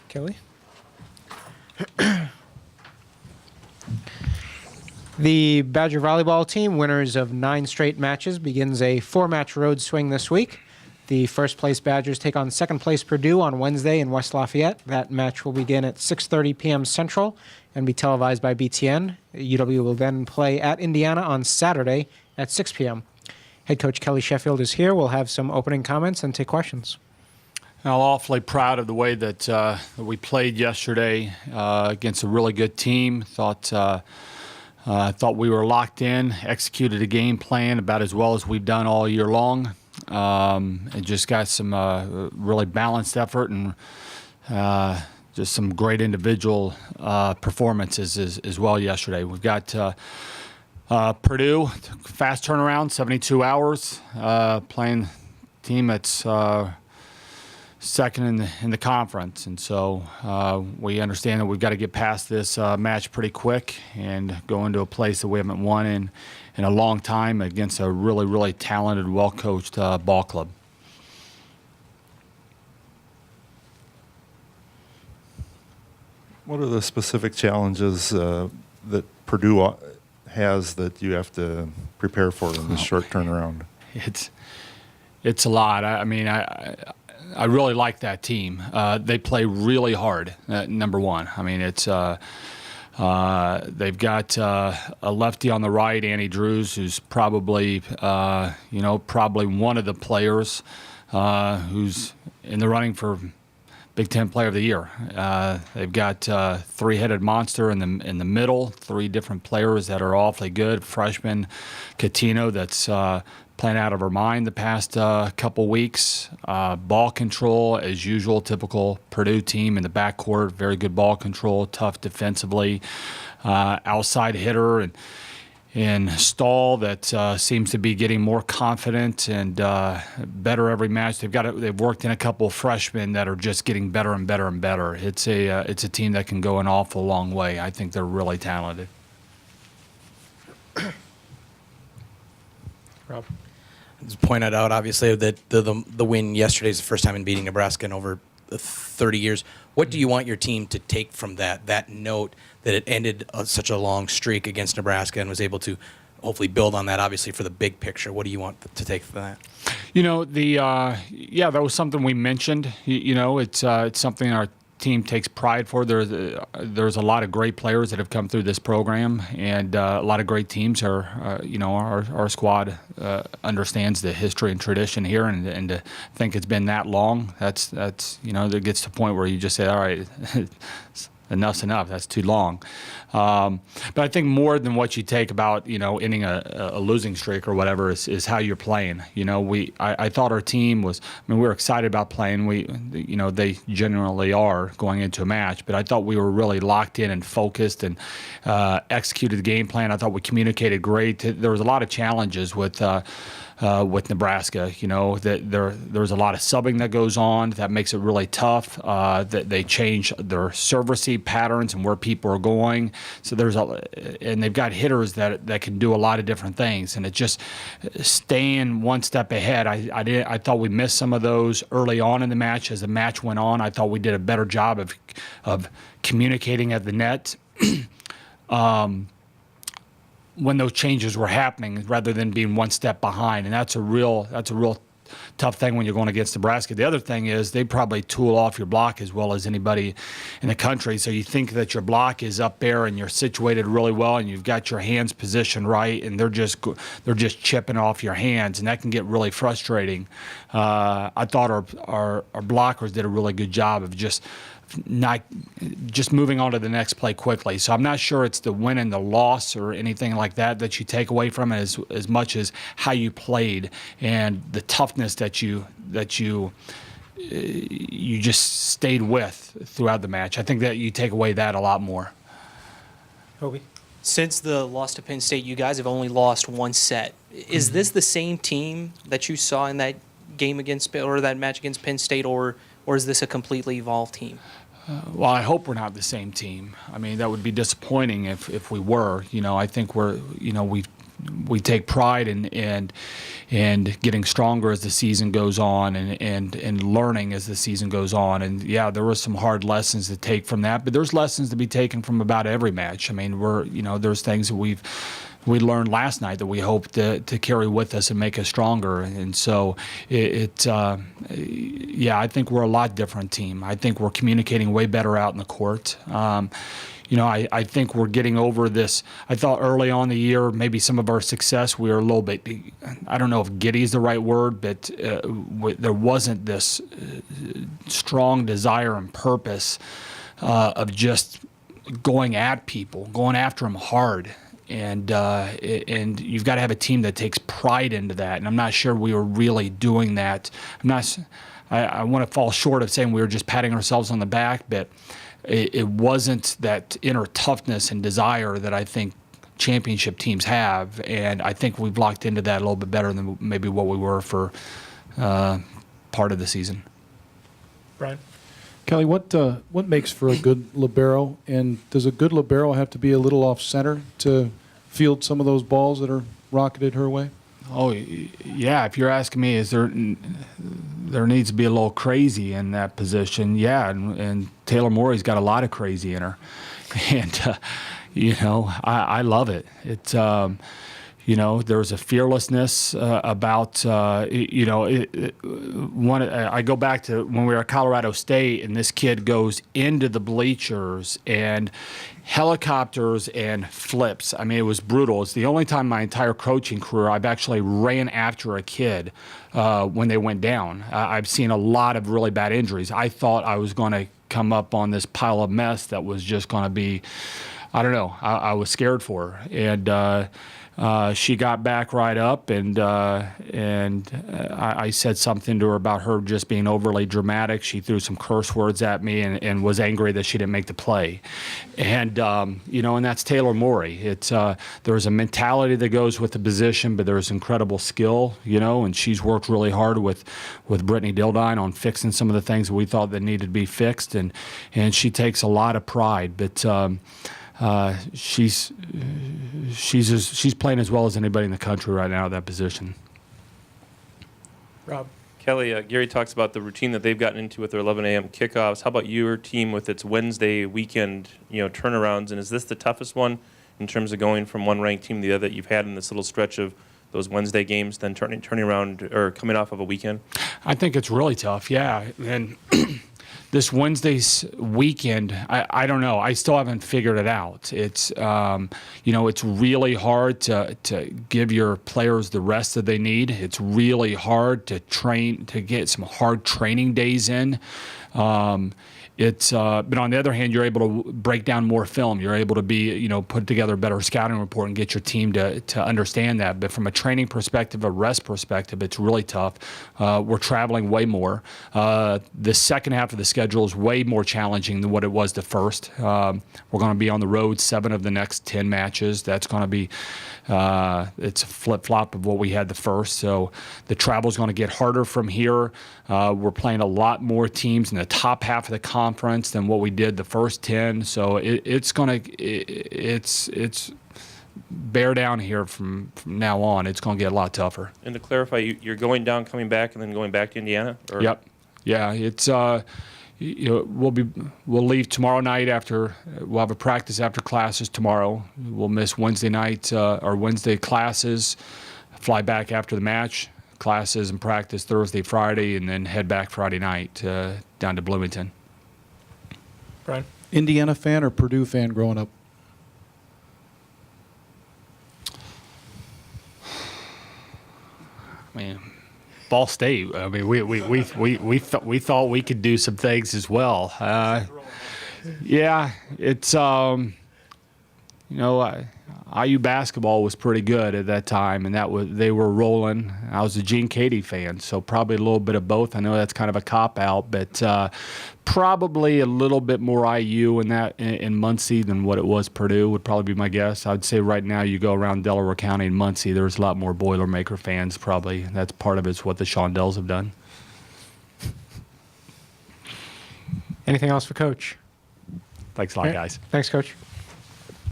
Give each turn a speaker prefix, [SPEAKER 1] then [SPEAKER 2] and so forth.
[SPEAKER 1] Kelly. The Badger volleyball team, winners of 9 straight matches, begins a 4-match road swing this week. The first-place Badgers take on second-place Purdue on Wednesday in West Lafayette. That match will begin at 6:30 p.m. Central and be televised by BTN. UW will then play at Indiana on Saturday at 6 p.m. Head coach Kelly Sheffield is here. We'll have some opening comments and take questions.
[SPEAKER 2] I'm awfully proud of the way that we played yesterday against a really good team. Thought we were locked in, executed a game plan about as well as we've done all year long. And just got some really balanced effort and just some great individual performances as well yesterday. We've got Purdue, fast turnaround, 72 hours, playing a team that's second in the conference, and so we understand that we've got to get past this match pretty quick and go into a place that we haven't won in a long time against a really, really talented, well-coached ball club.
[SPEAKER 3] What are the specific challenges that Purdue has that you have to prepare for in this short turnaround?
[SPEAKER 2] It's a lot. I really like that team. They play really hard, number one. I mean, it's they've got a lefty on the right, Annie Drews, who's probably probably one of the players who's in the running for Big Ten Player of the Year. They've got three-headed monster in the middle, 3 different players that are awfully good. Freshman Catino that's playing out of her mind the past couple weeks. Ball control, as usual, typical Purdue team in the backcourt. Very good ball control, tough defensively. Outside hitter and Stahl that seems to be getting more confident and better every match. They've worked in a couple of freshmen that are just getting better and better and better. It's a team that can go an awful long way. I think they're really talented.
[SPEAKER 1] Rob.
[SPEAKER 4] Just pointed out, obviously, that the win yesterday is the first time in beating Nebraska in over 30 years. What do you want your team to take from that note that it ended such a long streak against Nebraska and was able to hopefully build on that, obviously, for the big picture? What do you want to take from that?
[SPEAKER 2] That was something we mentioned. It's something our team takes pride for. There's a lot of great players that have come through this program, and a lot of great teams our squad understands the history and tradition here, and to think it's been that long, that gets to the point where you just say, all right, enough's enough. That's too long. But I think more than what you take about ending a losing streak or whatever is how you're playing. I thought our team was. We were excited about playing. They generally are going into a match, but I thought we were really locked in and focused and executed the game plan. I thought we communicated great. There was a lot of challenges with Nebraska. There's a lot of subbing that goes on that makes it really tough. That they change their serve receive patterns and where people are going. So and they've got hitters that can do a lot of different things. And it just staying one step ahead. I thought we missed some of those early on in the match. As the match went on, I thought we did a better job of communicating at the net. When those changes were happening, rather than being one step behind, and that's a real tough thing when you're going against Nebraska. The other thing is they probably tool off your block as well as anybody in the country. So you think that your block is up there and you're situated really well, and you've got your hands positioned right, and they're just chipping off your hands, and that can get really frustrating. I thought our blockers did a really good job of just moving on to the next play quickly. So I'm not sure it's the win and the loss or anything like that you take away from it as much as how you played and the toughness that you just stayed with throughout the match. I think that you take away that a lot more.
[SPEAKER 1] Hobie.
[SPEAKER 5] Since the loss to Penn State, you guys have only lost 1 set. Is this the same team that you saw in that game that match against Penn State, or is this a completely evolved team?
[SPEAKER 2] Well, I hope we're not the same team. I mean, that would be disappointing if we were. I think we've we take pride in getting stronger as the season goes on, and learning as the season goes on. And yeah, there were some hard lessons to take from that, but there's lessons to be taken from about every match. I mean, there's things that we learned last night that we hope to carry with us and make us stronger. And so yeah, I think we're a lot different team. I think we're communicating way better out in the court. I think we're getting over this. I thought early on in the year, maybe some of our success, we were a little bit, I don't know if giddy is the right word, but there wasn't this strong desire and purpose of just going at people, going after them hard. And you've got to have a team that takes pride into that. And I'm not sure we were really doing that. I want to fall short of saying we were just patting ourselves on the back, but it wasn't that inner toughness and desire that I think championship teams have. And I think we've locked into that a little bit better than maybe what we were for part of the season.
[SPEAKER 1] Brian?
[SPEAKER 6] Kelly, what makes for a good libero, and does a good libero have to be a little off center to field some of those balls that are rocketed her way?
[SPEAKER 2] Oh yeah, if you're asking me, there needs to be a little crazy in that position? Yeah, and Taylor Morey's got a lot of crazy in her, and I love it. It's there's a fearlessness about, I go back to when we were at Colorado State, and this kid goes into the bleachers and helicopters and flips. I mean, it was brutal. It's the only time in my entire coaching career I've actually ran after a kid when they went down. I've seen a lot of really bad injuries. I thought I was going to come up on this pile of mess that was just going to be, I don't know, I was scared for her. And she got back right up, and I said something to her about her just being overly dramatic. She threw some curse words at me and was angry that she didn't make the play. And, and that's Taylor Morey. It's there's a mentality that goes with the position, but there's incredible skill, and she's worked really hard with Brittany Dildine on fixing some of the things that we thought that needed to be fixed, and she takes a lot of pride. But she's playing as well as anybody in the country right now at that position.
[SPEAKER 1] Rob?
[SPEAKER 7] Kelly, Gary talks about the routine that they've gotten into with their 11 a.m. kickoffs. How about your team with its Wednesday weekend, turnarounds? And is this the toughest one in terms of going from one ranked team to the other that you've had in this little stretch of those Wednesday games, then turning around or coming off of a weekend?
[SPEAKER 2] I think it's really tough, yeah. And this Wednesday's weekend, I don't know. I still haven't figured it out. It's it's really hard to give your players the rest that they need. It's really hard to get some hard training days in. But on the other hand, you're able to break down more film. You're able to put together a better scouting report and get your team to understand that. But from a training perspective, a rest perspective, it's really tough. We're traveling way more. The second half of the schedule is way more challenging than what it was the first. We're going to be on the road 7 of the next 10 matches. That's going to be it's a flip-flop of what we had the first. So the travel is going to get harder from here. We're playing a lot more teams in the top half of the conference than what we did the first 10. So it's bear down here from now on. It's going to get a lot tougher.
[SPEAKER 7] And to clarify, you're going down, coming back, and then going back to Indiana? Or?
[SPEAKER 2] Yep. Yeah. It's we'll leave tomorrow night we'll have a practice after classes tomorrow. We'll miss Wednesday night or Wednesday classes, fly back after the match, classes and practice Thursday, Friday, and then head back Friday night down to Bloomington.
[SPEAKER 1] Brian?
[SPEAKER 6] Indiana fan or Purdue fan growing up?
[SPEAKER 2] Man, Ball State. I mean, we thought we could do some things as well. Yeah, it's IU basketball was pretty good at that time, and they were rolling. I was a Gene Cady fan, so probably a little bit of both. I know that's kind of a cop-out, but probably a little bit more IU in Muncie than what it was Purdue would probably be my guess. I'd say right now you go around Delaware County and Muncie, there's a lot more Boilermaker fans probably. That's part of it's what the Shondells have done.
[SPEAKER 1] Anything else for Coach?
[SPEAKER 2] Thanks a lot, guys.
[SPEAKER 1] Thanks, Coach.